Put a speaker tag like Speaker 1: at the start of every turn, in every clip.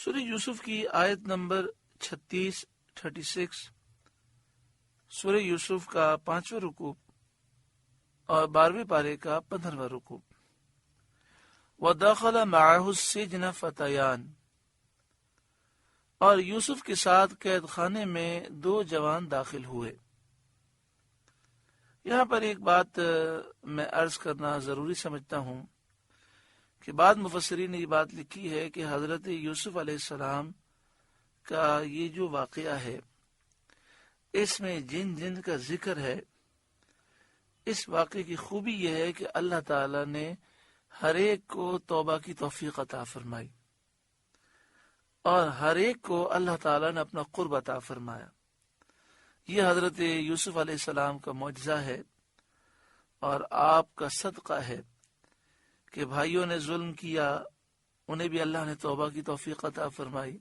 Speaker 1: سورہ یوسف کی آیت نمبر 36 سورہ یوسف کا 5واں رکوع اور 12ویں پارے کا 15واں رکوع۔ وَدَخَلَ مَعَهُ السِّجْنَ فَتَيَانِ، اور یوسف کے ساتھ قید خانے میں 2 جوان داخل ہوئے۔ یہاں پر ایک بات میں عرض کرنا ضروری سمجھتا ہوں کہ بعض مفسرین نے یہ بات لکھی ہے کہ حضرت یوسف علیہ السلام کا یہ جو واقعہ ہے اس میں جن جن کا ذکر ہے، اس واقعے کی خوبی یہ ہے کہ اللہ تعالی نے ہر ایک کو توبہ کی توفیق عطا فرمائی اور ہر ایک کو اللہ تعالی نے اپنا قرب عطا فرمایا۔ یہ حضرت یوسف علیہ السلام کا معجزہ ہے اور آپ کا صدقہ ہے کہ بھائیوں نے ظلم کیا، انہیں بھی اللہ نے توبہ کی توفیق عطا فرمائی۔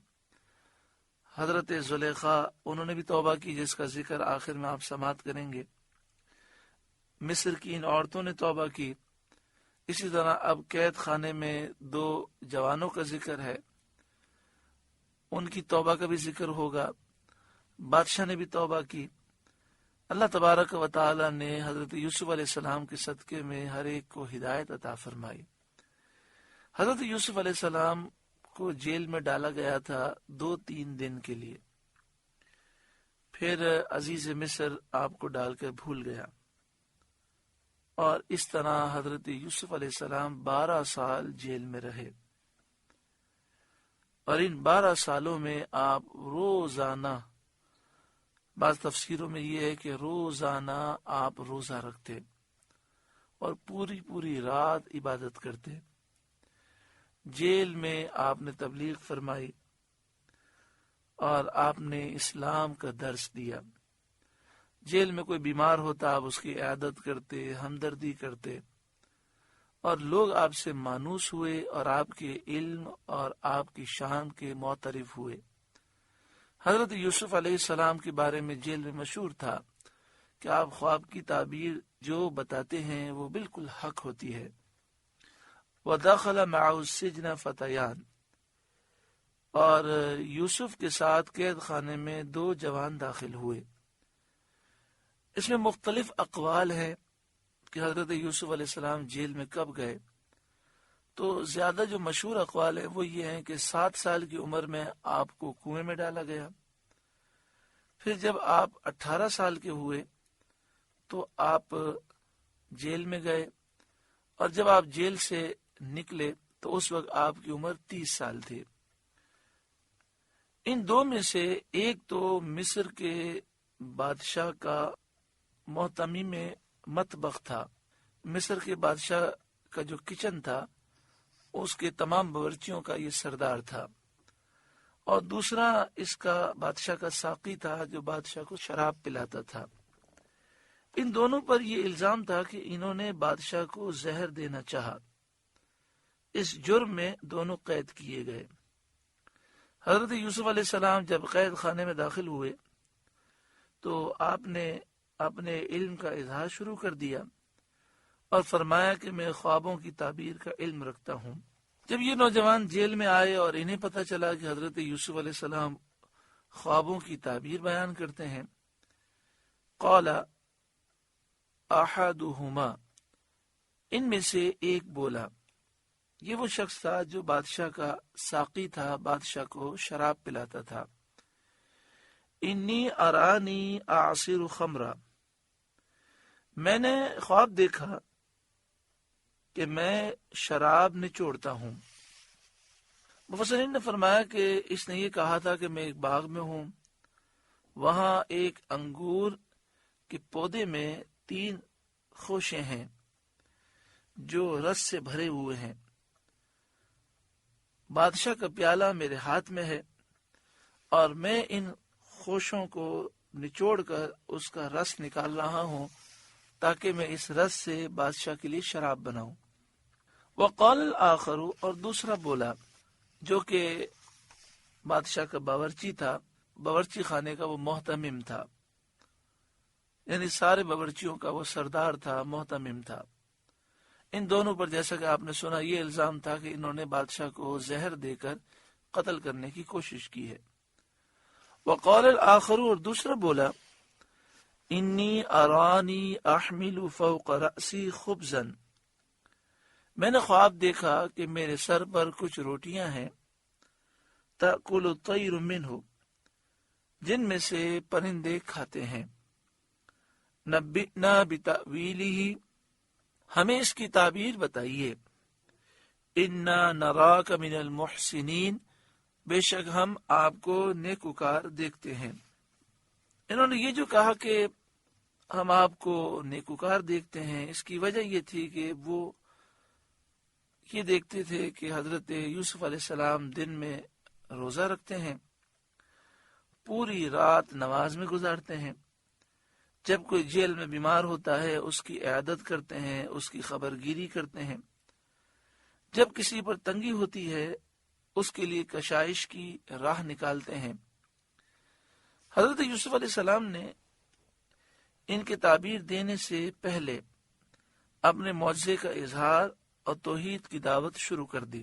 Speaker 1: حضرت زلیخا انہوں نے بھی توبہ کی، جس کا ذکر آخر میں آپ سماعت کریں گے۔ مصر کی ان عورتوں نے توبہ کی۔ اسی طرح اب قید خانے میں 2 جوانوں کا ذکر ہے، ان کی توبہ کا بھی ذکر ہوگا۔ بادشاہ نے بھی توبہ کی۔ اللہ تبارک و تعالی نے حضرت یوسف علیہ السلام کے صدقے میں ہر ایک کو ہدایت عطا فرمائی۔ حضرت یوسف علیہ السلام کو جیل میں ڈالا گیا تھا 2-3 دن کے لیے، پھر عزیز مصر آپ کو ڈال کر بھول گیا، اور اس طرح حضرت یوسف علیہ السلام 12 سال جیل میں رہے، اور ان 12 سالوں میں آپ روزانہ، بعض تفسیروں میں یہ ہے کہ روزانہ آپ روزہ رکھتے اور پوری رات عبادت کرتے۔ جیل میں آپ نے تبلیغ فرمائی اور آپ نے اسلام کا درس دیا۔ جیل میں کوئی بیمار ہوتا آپ اس کی عیادت کرتے، ہمدردی کرتے، اور لوگ آپ سے مانوس ہوئے اور آپ کے علم اور آپ کی شان کے معترف ہوئے۔ حضرت یوسف علیہ السلام کے بارے میں جیل میں مشہور تھا کہ آپ خواب کی تعبیر جو بتاتے ہیں وہ بالکل حق ہوتی ہے۔ وَدَخَلَ مَعَهُ السِّجْنَ فَتَيَانِ، اور یوسف کے ساتھ قید خانے میں 2 جوان داخل ہوئے۔ اس میں مختلف اقوال ہیں کہ حضرت یوسف علیہ السلام جیل میں کب گئے، تو زیادہ جو مشہور اقوال ہیں وہ یہ ہیں کہ 7 سال کی عمر میں آپ کو کنویں میں ڈالا گیا، پھر جب آپ 18 سال کے ہوئے تو آپ جیل میں گئے، اور جب آپ جیل سے نکلے تو اس وقت آپ کی عمر 30 سال تھی۔ ان 2 میں سے ایک تو مصر کے بادشاہ کا محتمیم مطبخ تھا، مصر کے بادشاہ کا جو کچن تھا اس کے تمام باورچیوں کا یہ سردار تھا، اور دوسرا اس کا بادشاہ کا ساقی تھا جو بادشاہ کو شراب پلاتا تھا۔ ان دونوں پر یہ الزام تھا کہ انہوں نے بادشاہ کو زہر دینا چاہا۔ اس جرم میں دونوں قید کیے گئے۔ حضرت یوسف علیہ السلام جب قید خانے میں داخل ہوئے تو آپ نے اپنے علم کا اظہار شروع کر دیا اور فرمایا کہ میں خوابوں کی تعبیر کا علم رکھتا ہوں۔ جب یہ نوجوان جیل میں آئے اور انہیں پتہ چلا کہ حضرت یوسف علیہ السلام خوابوں کی تعبیر بیان کرتے ہیں، قال احدہما، ان میں سے ایک بولا، یہ وہ شخص تھا جو بادشاہ کا ساقی تھا، بادشاہ کو شراب پلاتا تھا، انی ارانی اعصر خمرا، میں نے خواب دیکھا کہ میں شراب نچوڑتا ہوں۔ مفسرین نے فرمایا کہ اس نے یہ کہا تھا کہ میں ایک باغ میں ہوں، وہاں ایک انگور کے پودے میں 3 خوشے ہیں جو رس سے بھرے ہوئے ہیں، بادشاہ کا پیالہ میرے ہاتھ میں ہے، اور میں ان خوشوں کو نچوڑ کر اس کا رس نکال رہا ہوں تاکہ میں اس رس سے بادشاہ کے لیے شراب بناؤں۔ وقال الآخر، اور دوسرا بولا جو کہ بادشاہ کا باورچی تھا، باورچی خانے کا وہ محتمم تھا، یعنی سارے باورچیوں کا وہ سردار تھا، محتمم تھا۔ ان دونوں پر جیسا کہ آپ نے سنا یہ الزام تھا کہ انہوں نے بادشاہ کو زہر دے کر قتل کرنے کی کوشش کی ہے۔ وقال الآخر، اور دوسرا بولا، انی ارانی احمل فوق رأسی خبزا، میں نے خواب دیکھا کہ میرے سر پر کچھ روٹیاں ہیں، تأکل الطیر منہ، جن میں سے پرندے کھاتے ہیں، نبئنا بتأویلہ، ہمیں اس کی تعبیر بتائیے، انا نراک من المحسنین، بے شک ہم آپ کو نیکوکار دیکھتے ہیں۔ انہوں نے یہ جو کہا کہ ہم آپ کو نیکوکار دیکھتے ہیں، اس کی وجہ یہ تھی کہ وہ یہ دیکھتے تھے کہ حضرت یوسف علیہ السلام دن میں روزہ رکھتے ہیں، پوری رات نماز میں گزارتے ہیں، جب کوئی جیل میں بیمار ہوتا ہے اس کی عیادت کرتے ہیں، اس کی خبر گیری کرتے ہیں، جب کسی پر تنگی ہوتی ہے اس کے لیے کشائش کی راہ نکالتے ہیں۔ حضرت یوسف علیہ السلام نے ان کی تعبیر دینے سے پہلے اپنے معجزے کا اظہار اور توحید کی دعوت شروع کر دی،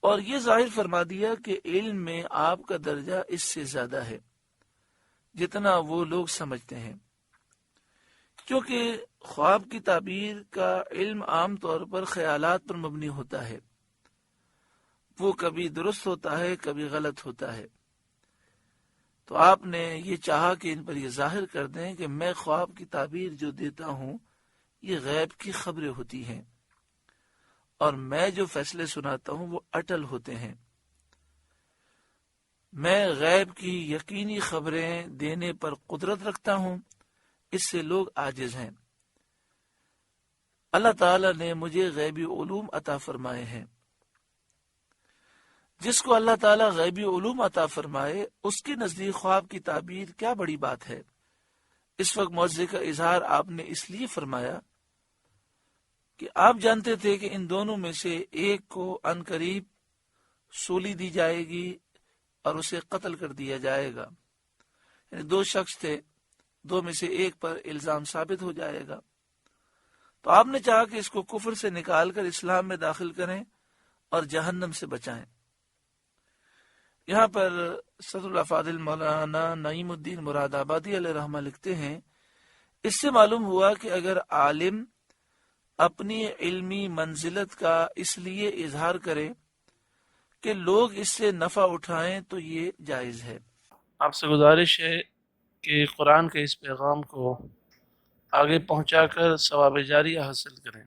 Speaker 1: اور یہ ظاہر فرما دیا کہ علم میں آپ کا درجہ اس سے زیادہ ہے جتنا وہ لوگ سمجھتے ہیں، کیونکہ خواب کی تعبیر کا علم عام طور پر خیالات پر مبنی ہوتا ہے، وہ کبھی درست ہوتا ہے کبھی غلط ہوتا ہے۔ تو آپ نے یہ چاہا کہ ان پر یہ ظاہر کر دیں کہ میں خواب کی تعبیر جو دیتا ہوں یہ غیب کی خبریں ہوتی ہیں، اور میں جو فیصلے سناتا ہوں وہ اٹل ہوتے ہیں۔ میں غیب کی یقینی خبریں دینے پر قدرت رکھتا ہوں، اس سے لوگ عاجز ہیں۔ اللہ تعالی نے مجھے غیبی علوم عطا فرمائے ہیں۔ جس کو اللہ تعالیٰ غیبی علوم عطا فرمائے اس کے نزدیک خواب کی تعبیر کیا بڑی بات ہے۔ اس وقت معجزے کا اظہار آپ نے اس لیے فرمایا کہ آپ جانتے تھے کہ ان دونوں میں سے ایک کو عنقریب سولی دی جائے گی اور اسے قتل کر دیا جائے گا، یعنی دو شخص تھے، دو میں سے ایک پر الزام ثابت ہو جائے گا، تو آپ نے چاہا کہ اس کو کفر سے نکال کر اسلام میں داخل کریں اور جہنم سے بچائیں۔ یہاں پر صدر الافاضل مولانا نعیم الدین مراد آبادی علیہ رحمہ لکھتے ہیں، اس سے معلوم ہوا کہ اگر عالم اپنی علمی منزلت کا اس لیے اظہار کرے کہ لوگ اس سے نفع اٹھائیں تو یہ جائز ہے۔ آپ سے گزارش ہے کہ قرآن کے اس پیغام کو آگے پہنچا کر ثواب جاریہ حاصل کریں۔